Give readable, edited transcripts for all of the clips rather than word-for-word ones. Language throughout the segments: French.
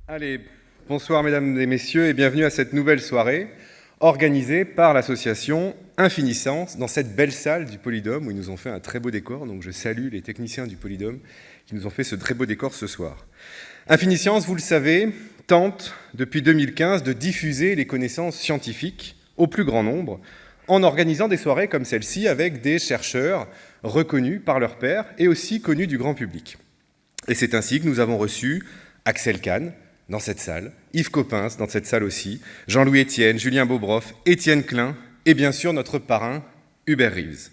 Allez, bonsoir mesdames et messieurs et bienvenue à cette nouvelle soirée organisée par l'association Infiniscence dans cette belle salle du Polydôme où ils nous ont fait un très beau décor. Donc je salue les techniciens du Polydôme qui nous ont fait ce très beau décor ce soir. Infiniscence, vous le savez, tente depuis 2015 de diffuser les connaissances scientifiques au plus grand nombre en organisant des soirées comme celle-ci avec des chercheurs reconnus par leurs pairs et aussi connus du grand public. Et c'est ainsi que nous avons reçu Axel Kahn dans cette salle, Yves Coppens dans cette salle aussi, Jean-Louis Etienne, Julien Bobroff, Étienne Klein et bien sûr notre parrain Hubert Reeves.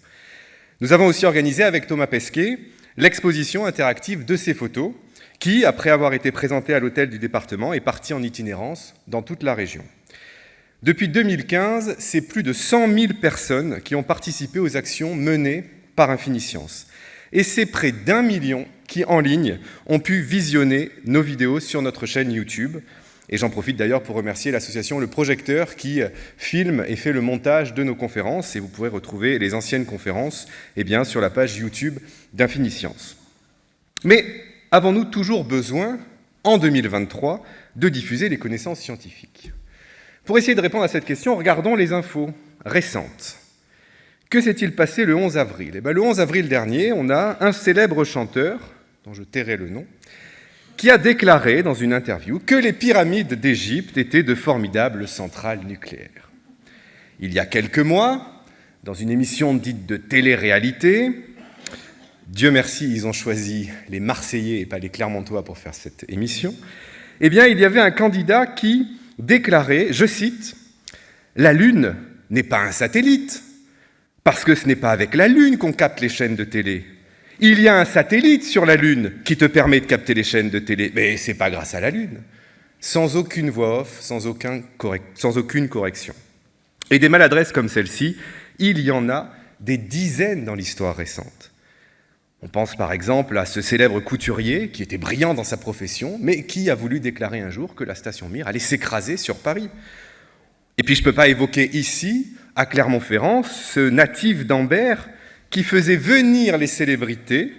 Nous avons aussi organisé avec Thomas Pesquet l'exposition interactive de ces photos qui, après avoir été présentée à l'hôtel du département, est partie en itinérance dans toute la région. Depuis 2015, c'est plus de 100 000 personnes qui ont participé aux actions menées par Infiniscence. Et c'est près d'1 million qui, en ligne, ont pu visionner nos vidéos sur notre chaîne YouTube. Et j'en profite d'ailleurs pour remercier l'association Le Projecteur qui filme et fait le montage de nos conférences. Et vous pourrez retrouver les anciennes conférences sur la page YouTube d'Infiniscence. Mais avons-nous toujours besoin, en 2023, de diffuser les connaissances scientifiques ? Pour essayer de répondre à cette question, regardons les infos récentes. Que s'est-il passé le 11 avril ? Le 11 avril dernier, on a un célèbre chanteur, dont je tairai le nom, qui a déclaré dans une interview que les pyramides d'Égypte étaient de formidables centrales nucléaires. Il y a quelques mois, dans une émission dite de télé-réalité, Dieu merci, ils ont choisi les Marseillais et pas les Clermontois pour faire cette émission, il y avait un candidat qui déclarait, je cite, « La Lune n'est pas un satellite, parce que ce n'est pas avec la Lune qu'on capte les chaînes de télé. Il y a un satellite sur la Lune qui te permet de capter les chaînes de télé, mais ce n'est pas grâce à la Lune. » Sans aucune voix off, sans aucune correction. Et des maladresses comme celle-ci, il y en a des dizaines dans l'histoire récente. On pense par exemple à ce célèbre couturier qui était brillant dans sa profession, mais qui a voulu déclarer un jour que la station Mir allait s'écraser sur Paris. Et puis je ne peux pas évoquer ici, à Clermont-Ferrand, ce natif d'Ambert qui faisait venir les célébrités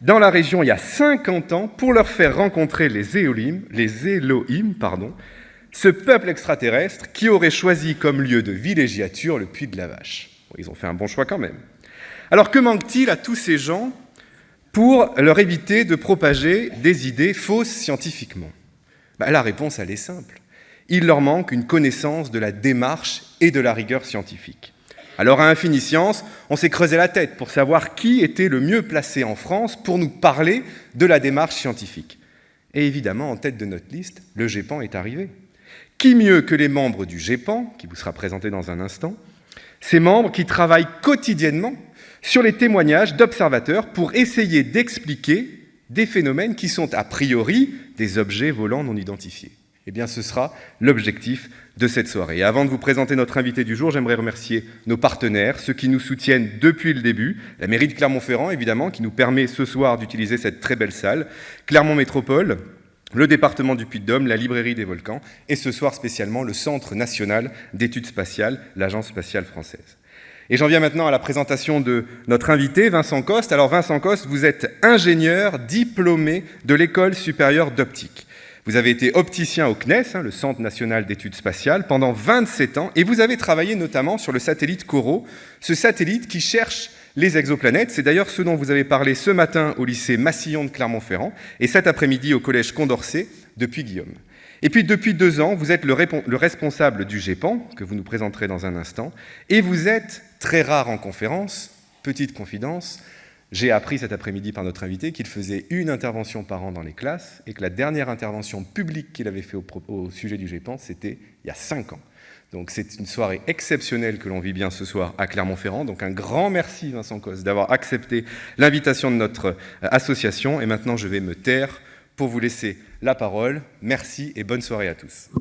dans la région il y a 50 ans pour leur faire rencontrer les Elohim, ce peuple extraterrestre qui aurait choisi comme lieu de villégiature le Puy de la Vache. Bon, ils ont fait un bon choix quand même. Alors que manque-t-il à tous ces gens pour leur éviter de propager des idées fausses scientifiquement ? La réponse, elle est simple. Il leur manque une connaissance de la démarche et de la rigueur scientifique. Alors à Infiniscence, on s'est creusé la tête pour savoir qui était le mieux placé en France pour nous parler de la démarche scientifique. Et évidemment, en tête de notre liste, le GEPAN est arrivé. Qui mieux que les membres du GEPAN, qui vous sera présenté dans un instant, ces membres qui travaillent quotidiennement sur les témoignages d'observateurs pour essayer d'expliquer des phénomènes qui sont a priori des objets volants non identifiés. Ce sera l'objectif de cette soirée. Et avant de vous présenter notre invité du jour, j'aimerais remercier nos partenaires, ceux qui nous soutiennent depuis le début, la mairie de Clermont-Ferrand, évidemment, qui nous permet ce soir d'utiliser cette très belle salle, Clermont Métropole, le département du Puy-de-Dôme, la librairie des Volcans, et ce soir spécialement le Centre national d'études spatiales, l'Agence spatiale française. Et j'en viens maintenant à la présentation de notre invité, Vincent Coste. Alors Vincent Coste, vous êtes ingénieur diplômé de l'École supérieure d'optique. Vous avez été opticien au CNES, le Centre national d'études spatiales, pendant 27 ans, et vous avez travaillé notamment sur le satellite COROT, ce satellite qui cherche les exoplanètes. C'est d'ailleurs ce dont vous avez parlé ce matin au lycée Massillon de Clermont-Ferrand, et cet après-midi au collège Condorcet de Puy-Guillaume. Et puis depuis 2 ans, vous êtes le responsable du GEPAN, que vous nous présenterez dans un instant, et vous êtes très rare en conférence, petite confidence. J'ai appris cet après-midi par notre invité qu'il faisait une intervention par an dans les classes et que la dernière intervention publique qu'il avait fait au sujet du GEPAN, c'était il y a 5 ans. Donc c'est une soirée exceptionnelle que l'on vit bien ce soir à Clermont-Ferrand. Donc un grand merci Vincent Coste d'avoir accepté l'invitation de notre association. Et maintenant je vais me taire pour vous laisser la parole. Merci et bonne soirée à tous.